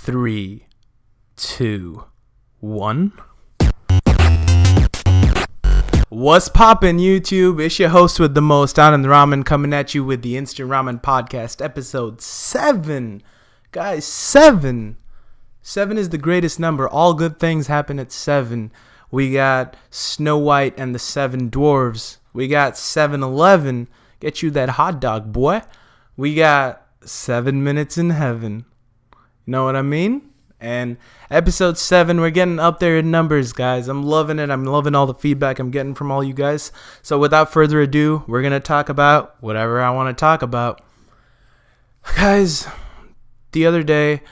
3, 2, 1. What's poppin', YouTube? It's your host with the most, Raman, coming at you with the Instant Ramen Podcast, episode 7. Guys, 7. 7 is the greatest number. All good things happen at 7. We got Snow White and the 7 Dwarves. We got 7-Eleven. Get you that hot dog, boy. We got 7 minutes in heaven. You know what I mean? And episode 7, we're getting up there in numbers, guys. I'm loving it. I'm loving all the feedback I'm getting from all you guys. So without further ado, we're going to talk about whatever I want to talk about. Guys, the other day,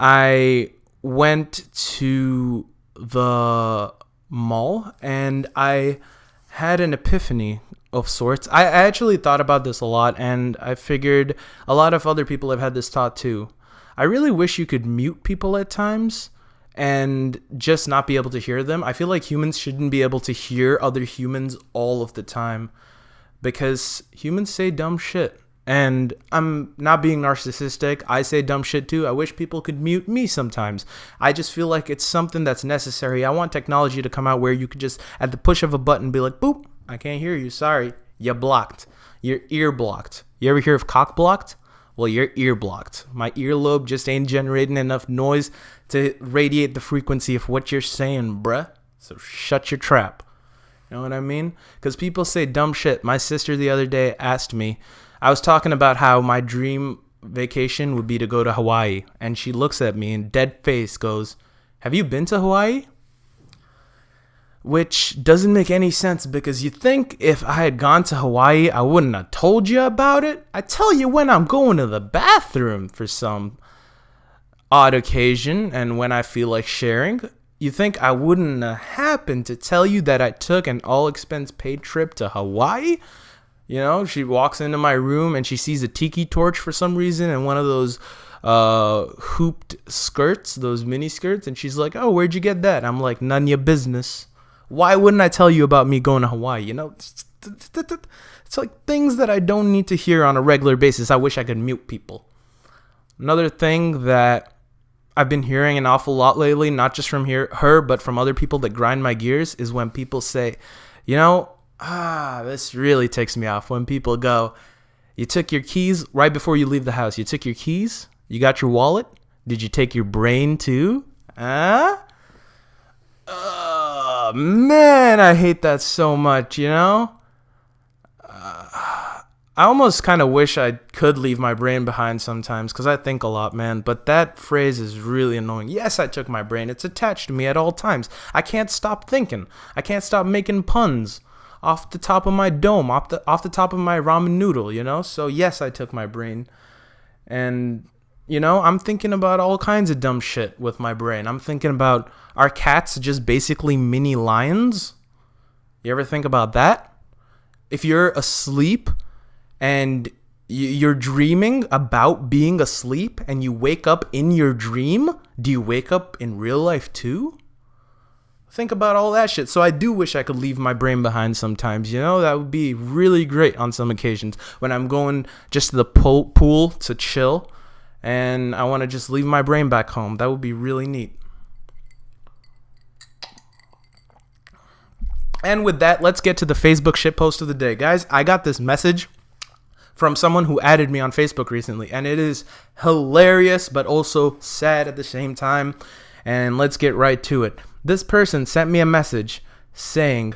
I went to the mall and I had an epiphany of sorts. I actually thought about this a lot, and I figured a lot of other people have had this thought too. I really wish you could mute people at times and just not be able to hear them. I feel like humans shouldn't be able to hear other humans all of the time because humans say dumb shit. And I'm not being narcissistic. I say dumb shit too. I wish people could mute me sometimes. I just feel like it's something that's necessary. I want technology to come out where you could just, at the push of a button, be like, boop, I can't hear you. Sorry. You're blocked. Your ear blocked. You ever hear of cock blocked? Well, your ear blocked. My earlobe just ain't generating enough noise to radiate the frequency of what you're saying, bruh. So shut your trap. You know what I mean? Because people say dumb shit. My sister the other day asked me, I was talking about how my dream vacation would be to go to Hawaii. And she looks at me and dead face goes, have you been to Hawaii? Which doesn't make any sense because you think if I had gone to Hawaii, I wouldn't have told you about it. I tell you when I'm going to the bathroom for some odd occasion and when I feel like sharing. You think I wouldn't have happened to tell you that I took an all-expense paid trip to Hawaii? You know, she walks into my room and she sees a tiki torch for some reason and one of those hooped skirts, those mini skirts, and she's like, oh, where'd you get that? I'm like, none of your business. Why wouldn't I tell you about me going to Hawaii? You know, it's like things that I don't need to hear on a regular basis. I wish I could mute people. Another thing that I've been hearing an awful lot lately, not just from her, but from other people that grind my gears, is when people say, you know, this really takes me off. When people go, you took your keys right before you leave the house. You took your keys? You got your wallet? Did you take your brain too? Man, I hate that so much, you know? I almost kind of wish I could leave my brain behind sometimes because I think a lot, man. But that phrase is really annoying. Yes, I took my brain. It's attached to me at all times. I can't stop thinking. I can't stop making puns off the top of my dome, off the top of my ramen noodle, you know? So yes, I took my brain. And, you know, I'm thinking about all kinds of dumb shit with my brain. I'm thinking about, are cats just basically mini lions? You ever think about that? If you're asleep and you're dreaming about being asleep and you wake up in your dream, do you wake up in real life too? Think about all that shit. So I do wish I could leave my brain behind sometimes, you know? That would be really great on some occasions when I'm going just to the pool to chill and I want to just leave my brain back home. That would be really neat. And with that, let's get to the Facebook shitpost of the day. Guys, I got this message from someone who added me on Facebook recently, and it is hilarious but also sad at the same time. And let's get right to it. This person sent me a message saying,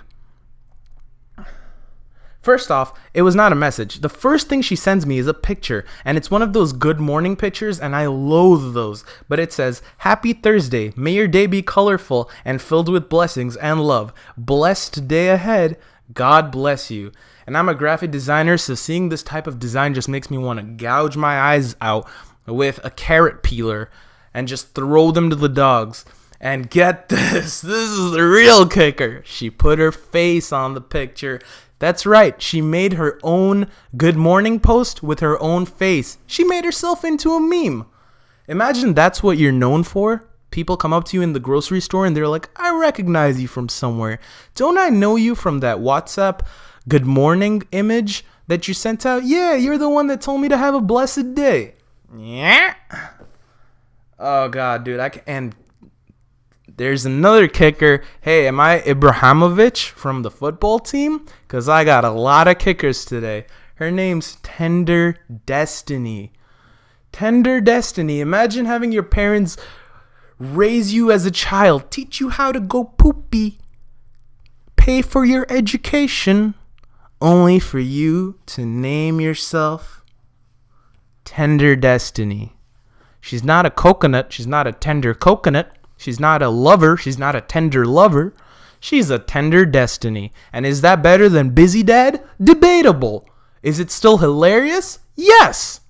first off, it was not a message. The first thing she sends me is a picture, and it's one of those good morning pictures, and I loathe those. But it says, Happy Thursday. May your day be colorful and filled with blessings and love. Blessed day ahead. God bless you. And I'm a graphic designer, so seeing this type of design just makes me want to gouge my eyes out with a carrot peeler and just throw them to the dogs. And get this is the real kicker. She put her face on the picture. That's right, she made her own good morning post with her own face. She made herself into a meme. Imagine that's what you're known for. People come up to you in the grocery store and they're like, I recognize you from somewhere. Don't I know you from that WhatsApp good morning image that you sent out? Yeah, you're the one that told me to have a blessed day. Yeah. Oh God, dude, and there's another kicker. Hey, am I Ibrahimovic from the football team? Because I got a lot of kickers today. Her name's Tender Destiny. Tender Destiny. Imagine having your parents raise you as a child, teach you how to go poopy, pay for your education, only for you to name yourself Tender Destiny. She's not a coconut. She's not a tender coconut. She's not a lover. She's not a tender lover. She's a Tender Destiny. And is that better than Busy Dad? Debatable. Is it still hilarious? Yes.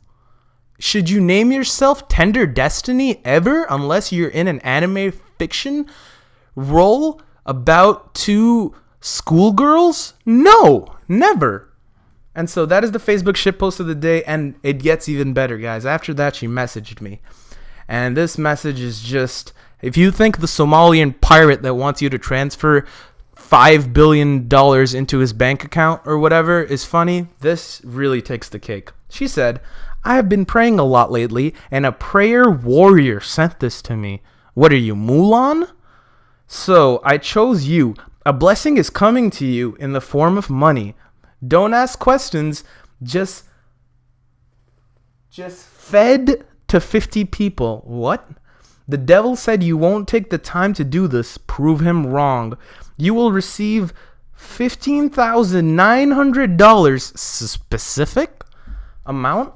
Should you name yourself Tender Destiny ever unless you're in an anime fiction role about two schoolgirls? No, never. And so that is the Facebook shitpost of the day, and it gets even better, guys. After that, she messaged me. And this message is just, if you think the Somalian pirate that wants you to transfer $5 billion into his bank account or whatever is funny, this really takes the cake. She said, I have been praying a lot lately, and a prayer warrior sent this to me. What are you, Mulan? So I chose you. A blessing is coming to you in the form of money. Don't ask questions. Just fed to 50 people. What? The devil said you won't take the time to do this. Prove him wrong. You will receive $15,900 specific amount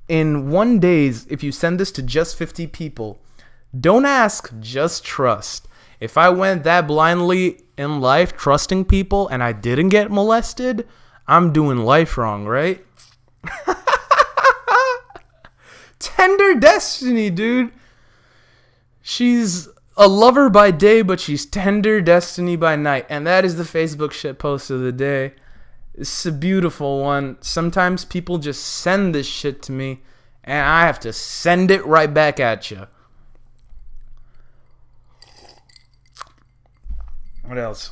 in 1 day if you send this to just 50 people. Don't ask, just trust. If I went that blindly in life, trusting people, and I didn't get molested, I'm doing life wrong, right? Tender Destiny, dude. She's a lover by day, but she's Tender Destiny by night. And that is the Facebook shit post of the day. It's a beautiful one. Sometimes people just send this shit to me, and I have to send it right back at you. What else?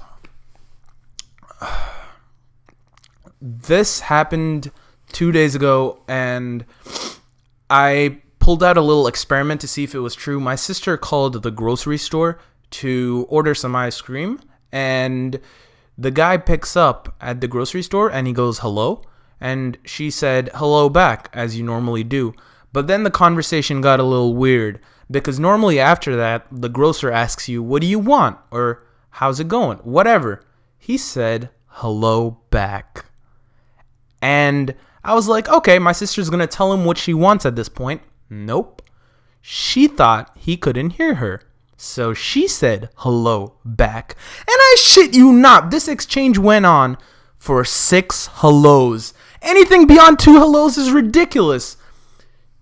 This happened 2 days ago, and I pulled out a little experiment to see if it was true. My sister called the grocery store to order some ice cream, and the guy picks up at the grocery store, and he goes, hello? And she said, hello back, as you normally do. But then the conversation got a little weird, because normally after that, the grocer asks you, what do you want? Or, how's it going? Whatever. He said, hello back. And I was like, okay, my sister's going to tell him what she wants at this point. Nope. She thought he couldn't hear her. So she said hello back. And I shit you not, this exchange went on for 6 hellos. Anything beyond 2 hellos is ridiculous.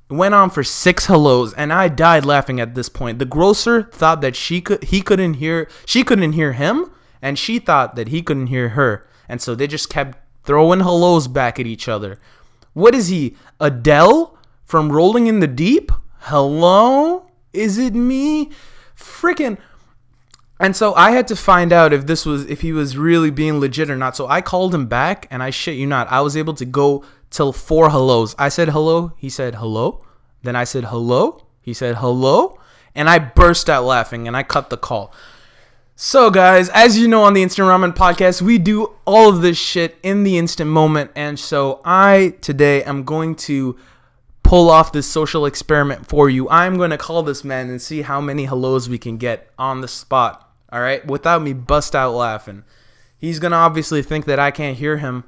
It went on for 6 hellos, and I died laughing at this point. The grocer thought that she couldn't hear him, and she thought that he couldn't hear her. And so they just kept throwing hellos back at each other. What is he, Adele from Rolling in the Deep? Hello? Is it me? Freaking. And so I had to find out if he was really being legit or not. So I called him back, and I shit you not, I was able to go till 4 hellos. I said hello, he said hello. Then I said hello, he said hello, and I burst out laughing, and I cut the call. So guys, as you know on the Instant Ramen podcast, we do all of this shit in the instant moment, and so I today am going to pull off this social experiment for you. I'm going to call this man and see how many hellos we can get on the spot, all right, without me bust out laughing. He's going to obviously think that I can't hear him,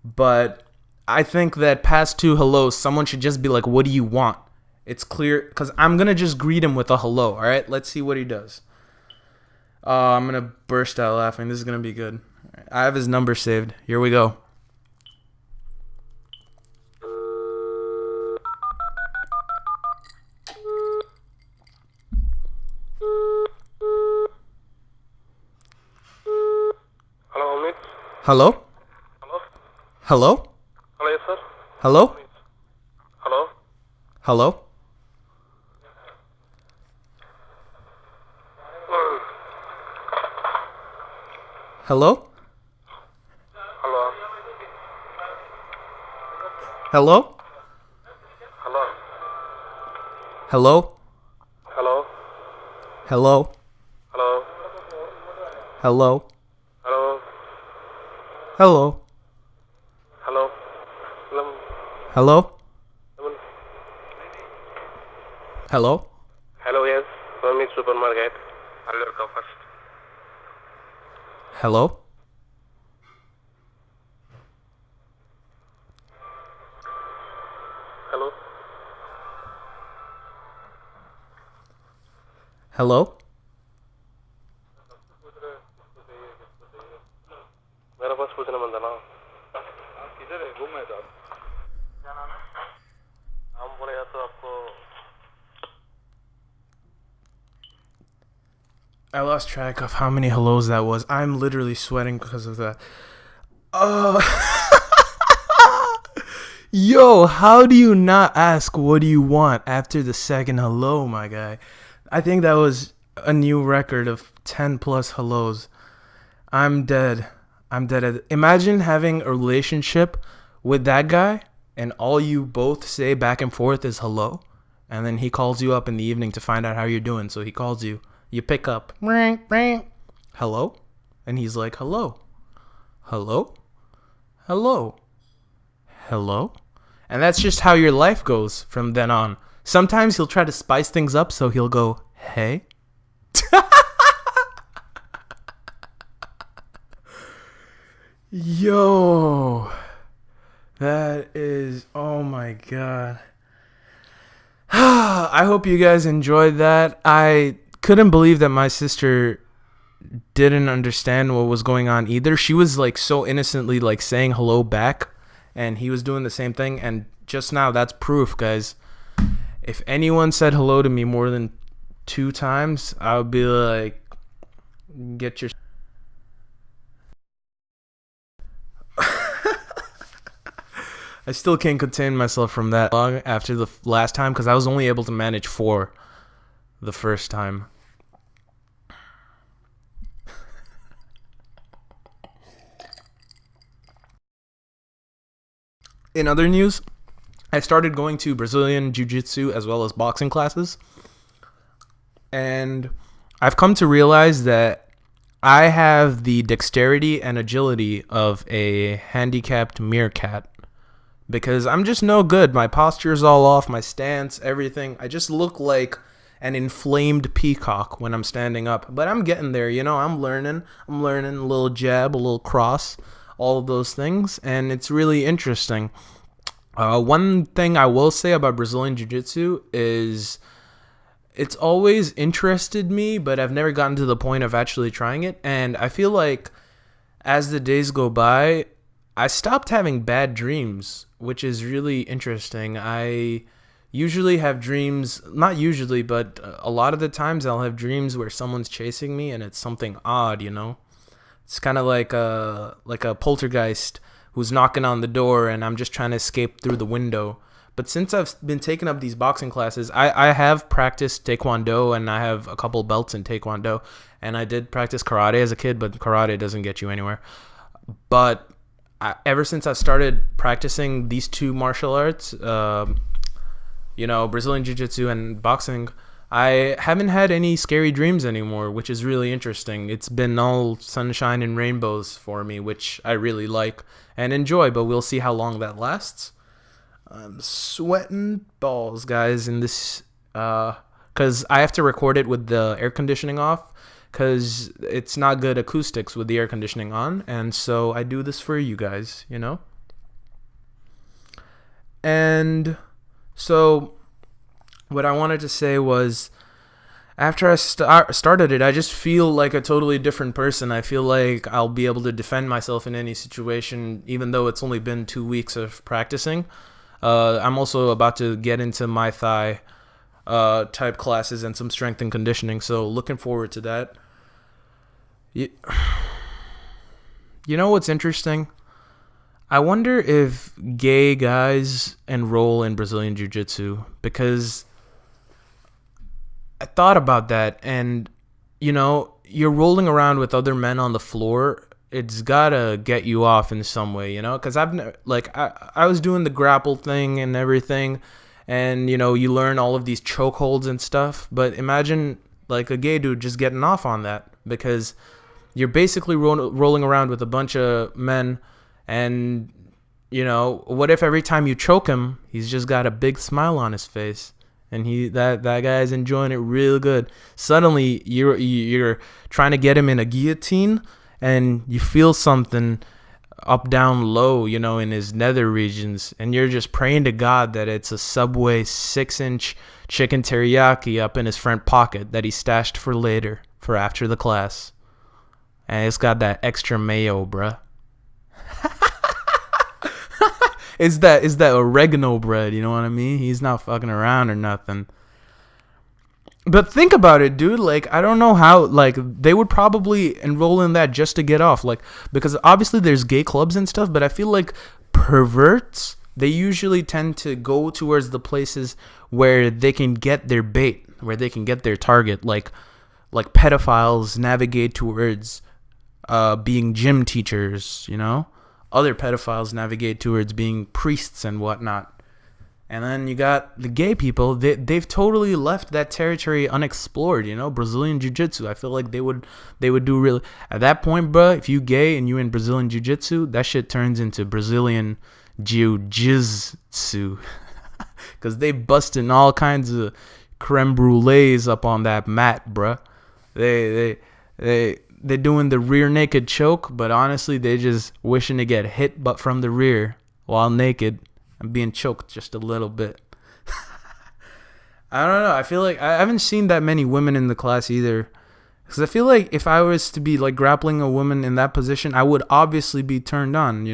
but I think that past 2 hellos, someone should just be like, what do you want? It's clear, because I'm going to just greet him with a hello, all right? Let's see what he does. I'm going to burst out laughing. This is going to be good. Right, I have his number saved. Here we go. Hello, Amit. Hello? Hello? Hello? Hello, yes, sir. Hello? Hello? Hello? Hello? Hello? Hello? Hello? Hello? Hello? Hello? Hello? Hello? Hello? Hello? Hello? Lam- Hello? Lam- Hello? Hello, yes. Swami Supermarket. I'll go first. Hello? Hello? Hello? मेरा पास पूछना बनता ना किधर है घूम है तो क्या नाम है नाम बोलेगा तो आपको I lost track of how many hellos that was. I'm literally sweating because of that. Oh. Yo, how do you not ask what do you want after the second hello, my guy? I think that was a new record of 10 plus hellos. I'm dead. Imagine having a relationship with that guy and all you both say back and forth is hello. And then he calls you up in the evening to find out how you're doing. So he calls you. You pick up. Hello? And he's like, hello. Hello? Hello? Hello? And that's just how your life goes from then on. Sometimes he'll try to spice things up, so he'll go, hey? Yo. That is, oh my god. I hope you guys enjoyed that. I couldn't believe that my sister didn't understand what was going on either. She was like so innocently like saying hello back, and he was doing the same thing. And just now, that's proof, guys. If anyone said hello to me more than 2 times, I would be like, get your... I still can't contain myself from that long after the last time because I was only able to manage 4 the first time. In other news, I started going to Brazilian Jiu-Jitsu as well as boxing classes. And I've come to realize that I have the dexterity and agility of a handicapped meerkat. Because I'm just no good. My posture is all off, my stance, everything. I just look like an inflamed peacock when I'm standing up. But I'm getting there, you know, I'm learning. A little jab, a little cross, all of those things. And it's really interesting. One thing I will say about Brazilian Jiu-Jitsu is it's always interested me, but I've never gotten to the point of actually trying it. And I feel like as the days go by, I stopped having bad dreams, which is really interesting. I usually have dreams, not usually, but a lot of the times I'll have dreams where someone's chasing me and it's something odd, you know? It's kind of like a poltergeist who's knocking on the door and I'm just trying to escape through the window. But since I've been taking up these boxing classes, I have practiced Taekwondo and I have a couple belts in Taekwondo. And I did practice karate as a kid, but karate doesn't get you anywhere. But ever since I started practicing these 2 martial arts, Brazilian Jiu-Jitsu and boxing, I haven't had any scary dreams anymore, which is really interesting. It's been all sunshine and rainbows for me, which I really like and enjoy, but we'll see how long that lasts. I'm sweating balls, guys, in this, because I have to record it with the air conditioning off, because it's not good acoustics with the air conditioning on, and so I do this for you guys, you know? And so what I wanted to say was, after I started it, I just feel like a totally different person. I feel like I'll be able to defend myself in any situation, even though it's only been 2 weeks of practicing. I'm also about to get into Muay Thai type classes and some strength and conditioning, so looking forward to that. You know what's interesting? I wonder if gay guys enroll in Brazilian Jiu-Jitsu, because I thought about that, and you're rolling around with other men on the floor. It's gotta get you off in some way, because I was doing the grapple thing and everything, and you learn all of these chokeholds and stuff. But imagine like a gay dude just getting off on that, because you're basically rolling around with a bunch of men, and what if every time you choke him, he's just got a big smile on his face, and that guy's enjoying it real good. Suddenly you're trying to get him in a guillotine, and you feel something up, down, low, in his nether regions, and you're just praying to God that it's a Subway 6-inch chicken teriyaki up in his front pocket that he stashed for later, for after the class, and it's got that extra mayo, bruh. It's that oregano bread, you know what I mean? He's not fucking around or nothing. But think about it, dude. Like, I don't know how, like, they would probably enroll in that just to get off. Like, because obviously there's gay clubs and stuff, but I feel like perverts, they usually tend to go towards the places where they can get their bait, where they can get their target. Like pedophiles navigate towards being gym teachers, Other pedophiles navigate towards being priests and whatnot. And then you got the gay people. They've totally left that territory unexplored, Brazilian Jiu-Jitsu. I feel like they would do really... At that point, bro, if you gay and you in Brazilian Jiu-Jitsu, that shit turns into Brazilian Jiu-Jitsu. Because they busting all kinds of creme brulees up on that mat, bro. They're doing the rear naked choke, but honestly, they just wishing to get hit but from the rear while naked and being choked just a little bit. I don't know. I feel like I haven't seen that many women in the class either. Because I feel like if I was to be like grappling a woman in that position, I would obviously be turned on,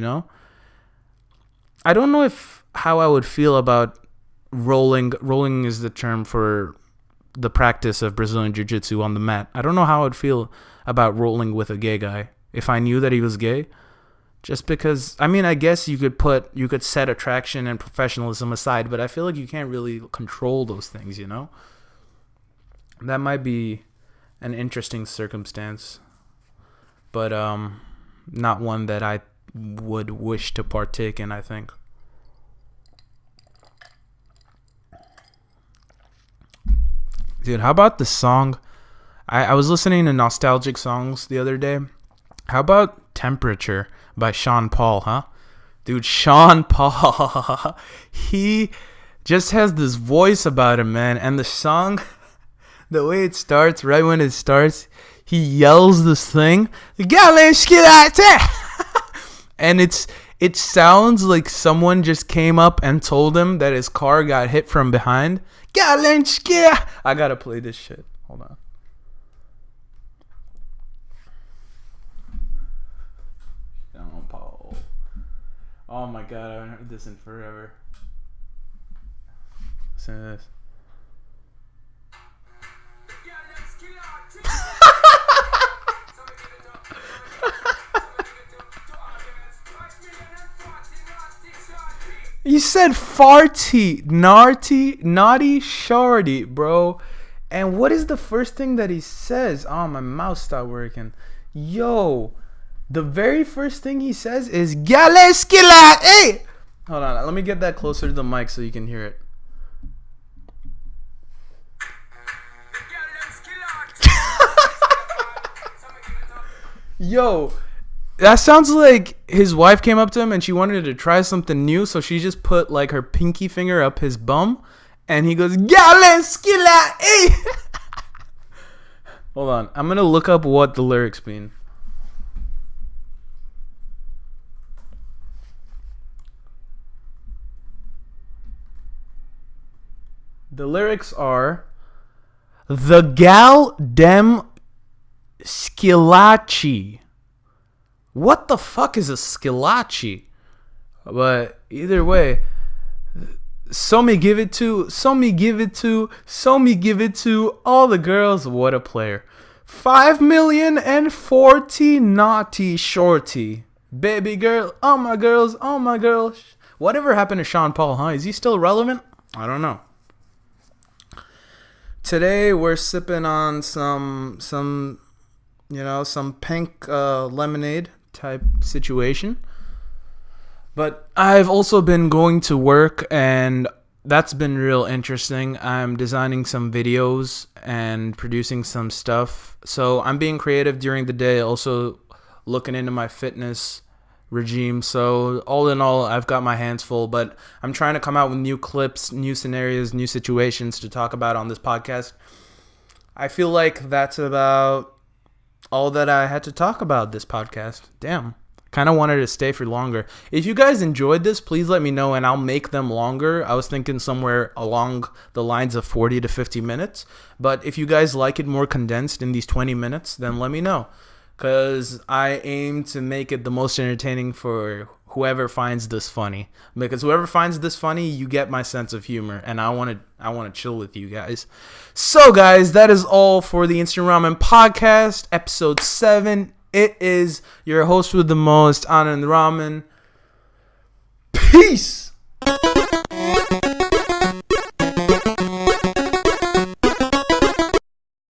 I don't know how I would feel about rolling. Rolling is the term for the practice of Brazilian Jiu-Jitsu on the mat. I don't know how I'd feel about rolling with a gay guy if I knew that he was gay. Just because, I guess you could set attraction and professionalism aside, but I feel like you can't really control those things, That might be an interesting circumstance, but not one that I would wish to partake in, I think. Dude, how about the song? I was listening to nostalgic songs the other day. How about Temperature by Sean Paul, huh? Dude, Sean Paul, he just has this voice about him, man. And the song, the way it starts, right when it starts, he yells this thing, and it sounds like someone just came up and told him that his car got hit from behind. I gotta play this shit. Hold on. Oh my god, I haven't heard this in forever. Listen to this. You said farty, naughty, shorty, bro. And what is the first thing that he says? Oh, my mouse stopped working. Yo, the very first thing he says is Galeskila. Hey, hold on, let me get that closer to the mic so you can hear it. Yo, that sounds like his wife came up to him and she wanted to try something new, so she just put like her pinky finger up his bum, and he goes, Galeskila, hey! Hold on, I'm gonna look up what the lyrics mean. The lyrics are, the gal dem skillaci. What the fuck is a skillaci? But either way, so me give it to all the girls. What a player. 5,040 naughty shorty. Baby girl, all my girls. Whatever happened to Sean Paul, huh? Is he still relevant? I don't know. Today we're sipping on some pink lemonade type situation. But I've also been going to work, and that's been real interesting. I'm designing some videos and producing some stuff. So I'm being creative during the day, also looking into my fitness regime. So all in all, I've got my hands full, but I'm trying to come out with new clips, new scenarios, new situations to talk about on this podcast. I feel like that's about all that I had to talk about this podcast. Damn. Kind of wanted to stay for longer. If you guys enjoyed this, please let me know and I'll make them longer. I was thinking somewhere along the lines of 40 to 50 minutes. But if you guys like it more condensed in these 20 minutes, then let me know. Because I aim to make it the most entertaining for whoever finds this funny. Because whoever finds this funny, you get my sense of humor. And I want to chill with you guys. So guys, that is all for the Instant Ramen podcast, episode 7. It is your host with the most, Anand Raman. Peace!